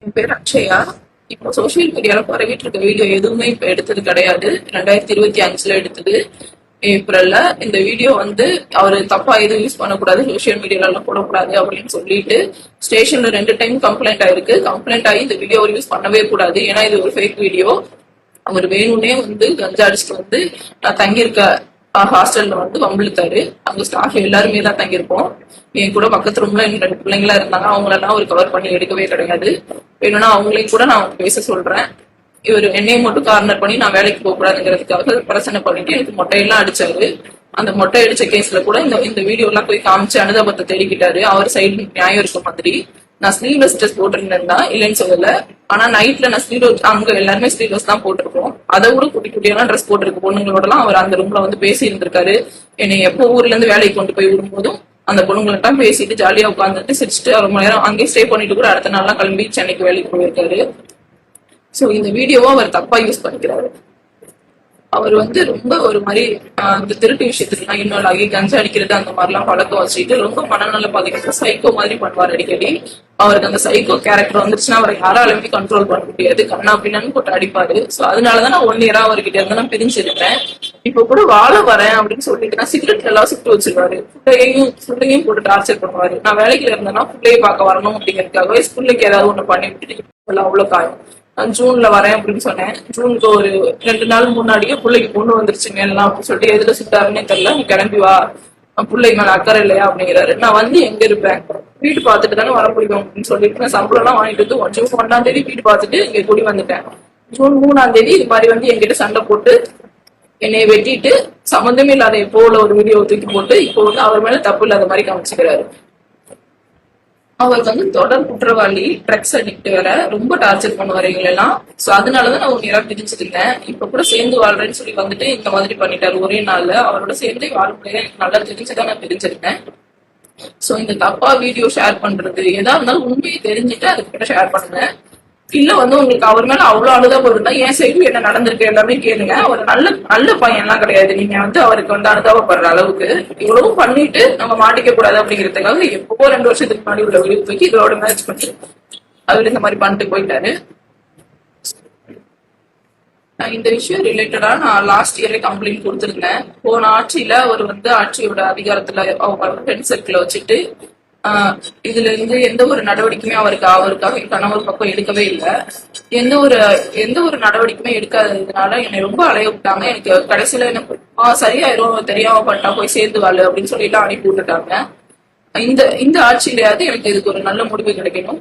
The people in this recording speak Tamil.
என் பேர் அக்ஷயா. இப்போ சோசியல் மீடியால பரவிட்டு இருக்க வீடியோ எதுவுமே இப்ப எடுத்தது கிடையாது. 2025 எடுத்தது ஏப்ரல்ல. இந்த வீடியோ அவரு தப்பா எதுவும் யூஸ் பண்ணக்கூடாது, சோசியல் மீடியால எல்லாம் போடக்கூடாது அப்படின்னு சொல்லிட்டு ஸ்டேஷன்ல 2 டைம் கம்ப்ளைண்ட் ஆயிருக்கு. கம்ப்ளைண்ட் ஆகி இந்த வீடியோ யூஸ் பண்ணவே கூடாது, ஏன்னா இது ஒரு ஃபேக் வீடியோ. அவர் வேணும்னே கஞ்சா அடிச்சுட்டு நான் தங்கியிருக்க ஹாஸ்டல்ல வம்பிழுத்தாரு. அங்க ஸ்டாஃப் எல்லாருமே தான் தங்கியிருப்போம். என் கூட பக்கத்து ரூம்ல 2 பிள்ளைங்களா இருந்தாங்க. அவங்களெல்லாம் ஒரு கவர் பண்ணி எடுக்கவே கிடையாது. வேணும்னா அவங்களையும் கூட நான் பேச சொல்றேன். இவர் என்னையும் மட்டும் கார்னர் பண்ணி நான் வேலைக்கு போக கூடாதுங்கிறதுக்காக பிரச்சனை பண்ணிட்டு எனக்கு மொட்டையெல்லாம் அடிச்சாரு. அந்த மொட்டை அடிச்ச கேஸ்ல கூட இந்த வீடியோ எல்லாம் போய் காமிச்சு அனுதாபத்தை தேடிக்கிட்டாரு. அவர் சைடு நியாயம் இருக்க மாதிரி. நான் ஸ்லீவ்லெஸ் ட்ரெஸ் போட்டிருந்தேன் தான், இல்லைன்னு சொல்லல. ஆனா நைட்ல நான் ஸ்லீவ்லெஸ், அங்க எல்லாருமே ஸ்லீவ்லெஸ் தான் போட்டிருக்கோம். அதை விட குட்டி குட்டியெல்லாம் ட்ரெஸ் போட்டிருக்க பொண்ணுங்களோட எல்லாம் அவர் அந்த ரூம்ல பேசி இருந்திருக்காரு. என்னை எப்போ ஊர்ல இருந்து வேலைக்கு கொண்டு போய் விடும்போதும் அந்த பொண்ணுங்கள்ட்ட பேசிட்டு ஜாலியா உட்காந்துட்டு சிரிச்சுட்டு ரொம்ப நேரம் அங்கேயே ஸ்டே பண்ணிட்டு கூட அடுத்த நாள்லாம் கிளம்பி சென்னைக்கு வேலைக்கு போயிருக்காரு. சோ இந்த வீடியோவை அவர் தப்பா யூஸ் பண்ணிக்கிறாரு. அவர் ரொம்ப ஒரு மாதிரி இந்த திருட்டு விஷயத்துலாம் இன்வால்வ் ஆகி கஞ்சா அடிக்கிறது அந்த மாதிரிலாம் பழக்கம் வச்சுட்டு ரொம்ப மனநல பாதிக்கிற சைக்கோ மாதிரி பண்ணுவார் அடிக்கடி. அவருக்கு அந்த சைக்கோ கேரக்டர் வந்துருச்சுன்னா அவரை யாராலுமே கண்ட்ரோல் பண்ண முடியாது. கண்ணா அப்படின்னு போட்டு அடிப்பாரு. சோ அதனாலதான் நான் 1 இயரா அவர்கிட்ட இருந்து நான் பிரிஞ்சிருக்கேன். இப்ப கூட வாழ வரேன் அப்படின்னு சொல்லிட்டு நான் சிகரெட் எல்லாம் சுட்டு வச்சிருவாரு. ஃபுல்லையும் போட்டு டார்ச்சர் பண்ணுவாரு. நான் வேலைக்குல இருந்தேன்னா ஃபுல்லையை பார்க்க வரணும் அப்படிங்கிறதுக்காகவே ஸ்கூல்லுக்கு ஏதாவது ஒண்ணு பண்ணி விட்டுட்டு அவ்வளவு காயம். நான் ஜூன்ல வரேன் அப்படின்னு சொன்னேன். ஜூனுக்கு ஒரு 2 நாள் முன்னாடியே பிள்ளைக்கு பொண்ணு வந்துருச்சுங்க எல்லாம் அப்படின்னு சொல்லிட்டு எதுல சுட்டாருன்னே தெரியல. நீ கிளம்பி வா, பிள்ளை மேல அக்கறை இல்லையா அப்படிங்கிறாரு. நான் எங்க இருப்பேன், வீடு பார்த்துட்டு தானே வர முடியும் அப்படின்னு சொல்லிட்டு நான் சம்பளம் எல்லாம் வாங்கிட்டு ஜூன் 1ஆம் தேதி வீடு பார்த்துட்டு இங்க கூடி வந்துட்டேன். ஜூன் 3ஆம் தேதி இது மாதிரி என்கிட்ட சண்டை போட்டு என்னை வெட்டிட்டு சம்மந்தமே இல்லாத எப்போ உள்ள ஒரு வீடியோ தூக்கி போட்டு இப்போ அவர் மேல தப்பு இல்லாத மாதிரி காமிச்சுக்கிறாரு. அவர் தொடர் குற்றவாளி, ட்ரக்ஸ் அடிக்ட் வேற, ரொம்ப டார்ச்சர் பண்ணுவாரு எங்களெல்லாம். சோ அதனாலதான் நான் 1 இயரா பிரிச்சிருந்தேன். இப்ப கூட சேர்ந்து வாழ்றேன்னு சொல்லி இந்த மாதிரி பண்ணிட்டாரு ஒரே நாள்ல. அவரோட சேர்ந்து வாழ முடியாது, எனக்கு நல்லா தெரிஞ்சுதான் நான் பிரிஞ்சிருக்கேன். சோ இந்த தப்பா வீடியோ ஷேர் பண்றது எதா இருந்தாலும் உண்மையை தெரிஞ்சுட்டு அதுக்கிட்ட ஷேர் பண்ணுங்க. இல்ல உங்களுக்கு அவர் மேல அவ்வளவு அனுதாபம் இருந்தா என் சைடு என்ன நடந்திருக்கு எல்லாமே கேளுங்க. அவர் நல்ல பையன் எல்லாம் கிடையாது. நீங்க அவருக்கு அனுதாபப்படுற அளவுக்கு இவ்வளவும் பண்ணிட்டு நம்ம மாட்டிக்க கூடாது அப்படிங்கிறதுக்காக எப்போ 2 வருஷத்துக்கு முன்னாடி உள்ள வீடியோ தூக்கி இதோட மேட்ச் பண்ணி அவர் இந்த மாதிரி பண்ணிட்டு போயிட்டாரு. இந்த விஷயம் ரிலேட்டடா நான் லாஸ்ட் இயரே கம்ப்ளைண்ட் கொடுத்திருந்தேன். போன ஆட்சியில அவர் ஆட்சியோட அதிகாரத்துல அவங்க ஃப்ரெண்ட் சர்க்கிள வச்சுட்டு இதுல எந்த ஒரு நடவடிக்கையுமே அவருக்காக கணவர் பக்கம் எடுக்கவே இல்லை. எந்த ஒரு நடவடிக்கையுமே எடுக்காததுனால என்னை ரொம்ப அலைய விட்டாங்க. எனக்கு கடைசியில எனக்கு சரியாயிரும், தெரியாம பட்டா போய் சேர்ந்து வாழு அப்படின்னு சொல்லிட்டு அனுப்பி விட்டுட்டாங்க. இந்த ஆட்சியிலேயாவது எனக்கு இதுக்கு ஒரு நல்ல முடிவு கிடைக்கணும்.